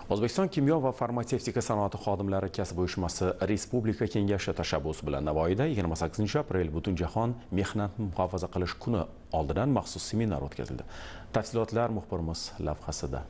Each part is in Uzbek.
O'zbekiston kimyo va farmatsevtika sanoati xodimlari kasb uyushmasi Respublika kengashi tashabbusi bilan Navoiyda 28-aprel Butunjahon mehnatni muhofaza qilish kuni oldidan maxsus seminar o'tkazildi. Tafsilotlar muxbirimiz lavhasida.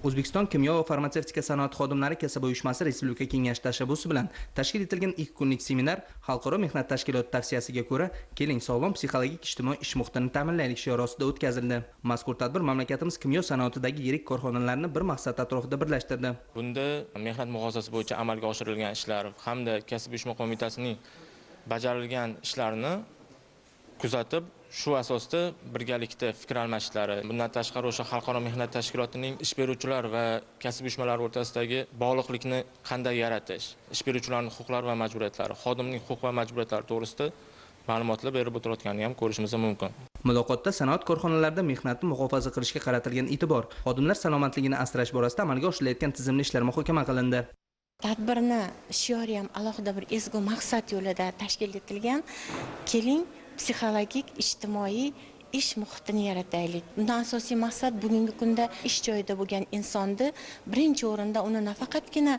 O'zbekiston kimyo va farmatsevtika sanoati xodimlari kasb uyushmasi Respublika kengashi tashabbusi bilan tashkil etilgan 2 kunlik seminar Xalqaro mehnat tashkiloti tavsiyasiga ko'ra keling sog'lom psixologik ijtimoiy ish muhitini ta'minlaylik shiori ostida o'tkazildi. Mazkur tadbir mamlakatimiz kimyo sanoatidagi yirik korxonalarni bir maqsad atrofida birlashtirdi. Bunda mehnat muhofazasi bo'yicha amalga oshirilgan ishlar hamda kasb uyushma qo'mitasining bajarilgan ishlarini kuzatib, shu asosda birgalikda fikr almashishlari, bundan tashqari o'sha xalqaro mehnat tashkilotining ish beruvchilar va kasb uyushmalari o'rtasidagi bog'liqlikni qanday yaratish, ish beruvchilarning huquqlari va majburiyatlari, xodimning huquq va majburiyatlari to'g'risida ma'lumotlar berib o'tirayotganini ham ko'rishimiz mumkin. Muloqotda sanoat korxonalarida mehnatni muhofaza qilishga qaratilgan e'tibor, xodimlar salomatligini asrash borasida amalga oshirilayotgan tizimli ishlar muhokama qilindi. Tadbirni shiori ham alohida bir ezgu maqsad yo'lida tashkil etilgan. Keling psixologik, ijtimoiy ish muhitini yarataylik. Bundan asosiy maqsad bugungi kunda ish joyida bo'lgan insonni birinchi o'rinda uni nafaqatgina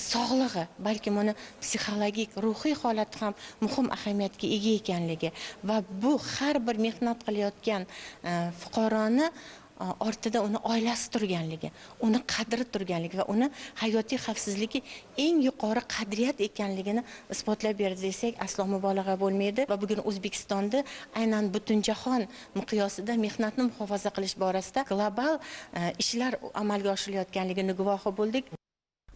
sog'lig'i, balki uni psixologik, ruhiy holati ham muhim ahamiyatga ega ekanligi va bu har bir mehnat qilayotgan fuqaroni ortida uni oilasi turganligi, uni qadri turganligi va uni hayotiy xavfsizligi eng yuqori qadriyat ekanligini isbotlab berdi desak aslo mubolag'a bo'lmaydi va bugun O'zbekistonda aynan Butunjahon miqyosida mehnatni muhofaza qilish borasida global ishlar amalga oshirilayotganligini guvohi bo'ldik.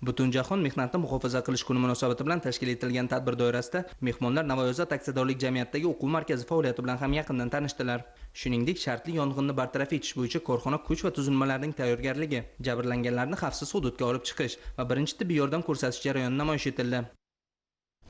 Butunjahon mehnatni muhofaza qilish kuni munosabati bilan tashkil etilgan tadbir doirasida mehmonlar Navoiyozod aksiyadorlik jamiyatidagi o'quv markazi faoliyati bilan ham yaqindan tanishdilar. Shuningdek, shartli yong'inni bartaraf etish bo'yicha korxona kuch va tuzilmalarining tayyorgarligi, jabrlanganlarni xavfsiz hududga olib chiqish va birinchi tibbiy yordam ko'rsatish jarayoni namoyish etildi.